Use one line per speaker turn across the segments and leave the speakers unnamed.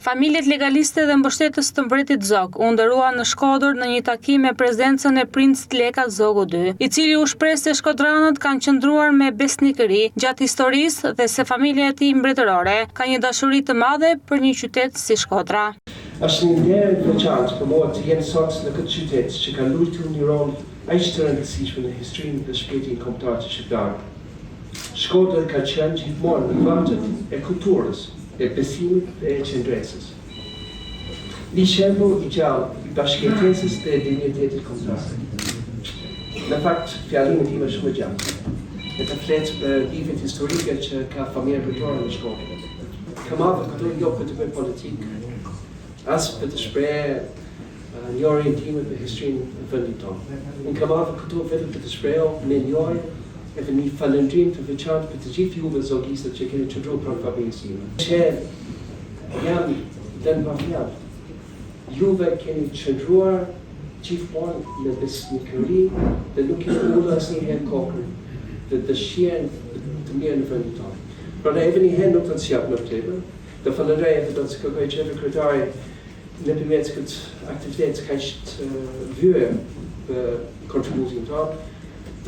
Familjet legaliste dhe mbështetës të mbretit Zog u ndëruan në Shkodër në një takim me prezencën e Princ Leka Zogu II, i cili u shpreh se shkodranët kanë qëndruar me besnikëri gjatë historisë dhe se familja e tij mbretërore ka një dashuri të madhe për një qytet si Shkodra.
Është një ndërë të veçantë për mua të jenë sot në këtë qytet që ka luajtur një rol aq të rëndësishëm në historinë dhe shpirtin kombëtar të shqiptarëve. Shkodra ka qenë gjithmonë në vërtet e kulturës, e besimit dhe e qendresës. Një shembull i gjallë i bashkëjetesës dhe dinjitetit kombëtar. Në fakt, fjallimi tim është shumë gjatë. E të flet për livet historike që ka familja mbretërore në Shkodër. Kam avur këto jo për të bërë politikë, as për të shpreh një orientime për historinë e vendit tonë. Unë kam avur këto vetëm për të shprehur me njëri edhe një falëndrim të veçantë për të gjithë juve zogistët që keni qëndruar pranë familjes time. Që jam dënë pa fjalë. Juve keni qëndruar gjithmonë në besnikëri dhe nuk keni ulur asnjëherë kokën dhe dëshirën të mirë në vendin tonë. Prandaj edhe një herë nuk do të sjap më tepër. Të falenderoj edhe do të kërkoj qeverisë kryetare nëpërmjet këtë aktivitet kaq të vyer për kontributin tonë.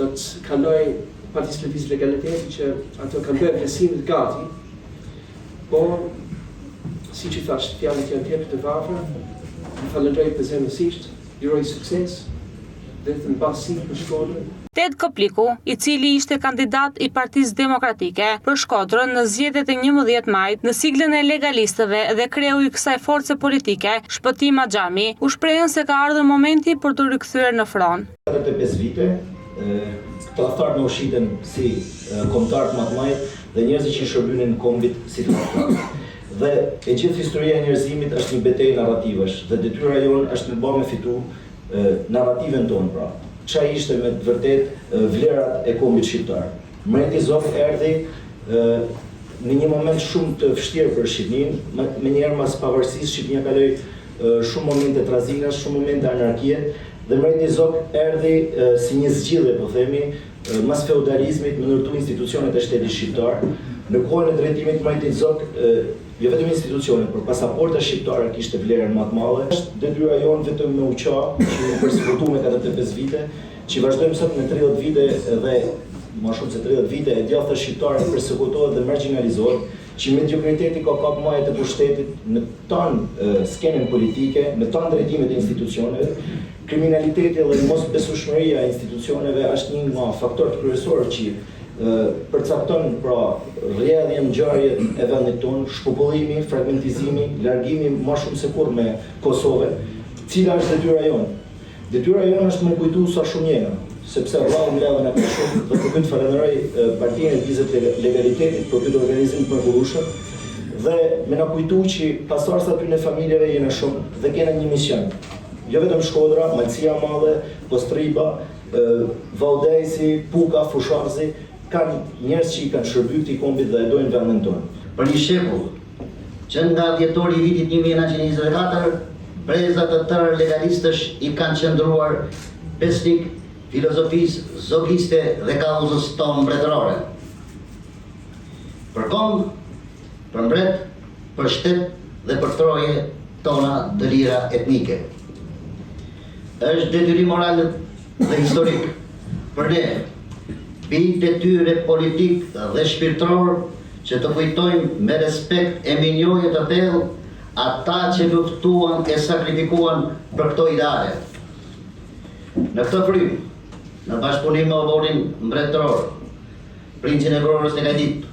Do të kaloj Partisë Lëvizje Legaliteti që ato kanë bërë plesimet gati, por siç i thash, fjalët janë tepër të varfër. Ju falenderoj përzemërsisht, ju uroj sukses dhe të mbasi për Shkodrën.
Ted Kopliku, i cili ishte kandidat i Partisë Demokratike për Shkodrën në zgjedhjet e 11 majit në siglën e legalistëve dhe kreu i kësaj force politike, Shpëtim Axhami, u shprehën se ka ardhur momenti për të rikthyer në fron.
5 vite, tradhtarët më ushiten si kombëtarët më të mëdhenj dhe njerëzit që shërbynin kombit si tradhtarë. Dhe e gjithë historia e njerëzimit është një betejë narrativash dhe detyra jonë është të bëjmë fitu narrativen tonë pra. Çfarë ishte me të vërtet vlerat e kombit shqiptar. Mbreti Zog erdhi në një moment shumë të vështirë për Shqipërinë, menjëherë mas pavarësisë Shqipëria kaloi shumë momente trazinash, shumë momente anarkie. Dhe mbreti Zog erdhi si një zgjidhje, po themi, mas feudalizmit më ndërtu institucionet e shtetit shqiptar. Në kohën e drejtimit mbreti Zog, jo vetëm institucionet, por pasaporta shqiptare kishte vlerën më të madhe. Është detyra jonë vetëm me uqa, që ne përsëritojmë 45 vite, që vazhdojmë sot në 30 vite dhe më shumë se 30 vite e djathta shqiptare përsekutohet dhe marginalizohet, që mediokriteti ka kap majët e pushtetit në tanë skenën politike, në tanë drejtimet e institucioneve. Kriminaliteti dhe mosbesueshmëria e institucioneve është një nga faktorët kryesorë që përcakton pra rrjedhjen ngjarje e vendit tonë, shpopullimi, fragmentizimi, largimi më shumë se kurrë me Kosovën. Cila është detyra jonë? Detyra jonë është me kujtu sa shumë jena, sepse rrallë mbledhen e për shumë dhe për këtë falenderoj Partinë e Lëvizjes Legalitetit për këtë organizim të mrekullueshëm dhe me na kujtu që pasardhës aty në familjeve jena shumë dhe kena një mision. Jo vetëm Shkodra, Malësia e Madhe, Postriba, Valdezi, Puka, Fushazi, kanë njerëz që i kanë shërbyr këtij kombit dhe e dojnë vendin tonë.
Për një shembull, që nga dhjetori i vitit 1924, breza të tërë legalistësh i kanë qëndruar besnik filozofisë zogiste dhe kauzës tonë mbretërore. Për kombë, për mbret, për shtet dhe për troje tona të lira etnike. Është detyrim moral dhe historik për ne, bijtë e tyre politik dhe shpirtëror që të kujtojmë me respekt e minjoje të thellë ata që luftuan e sakrifikuan për këto ideale. Në këtë frym, në bashkëpunim me oborin mbretëror, Princin e Vrorës të Gajdit,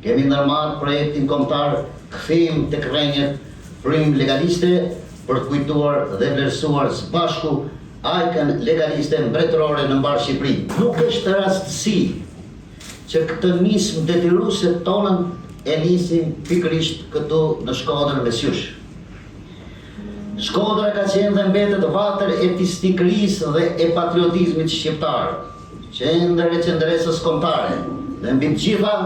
kemi ndërmarrë projektin kombëtar Kthim tek rrjenjët frym legaliste për të kujtuar dhe vlerësuar së bashku ajkën legaliste mbretërore në mbar Shqipëri. Nuk është rastësi që këtë nismë detyruese tonën e nisim pikërisht këtu në Shkodër me Sjush. Shkodra ka qenë dhe mbetet vatër e fisnikërisë dhe e patriotizmit shqiptar, qendër e qendresës kombëtare dhe mbi të gjitha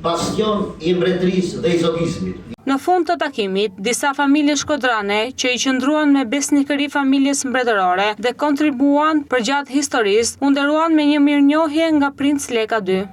bastion i mbretërisë dhe i zogizmit.
Në fund të takimit, disa familje shkodrane që i qëndruan me besnikëri familjes mbretërore dhe kontribuan për gjatë historisë, u nderuan me një mirënjohje nga Princ Leka II.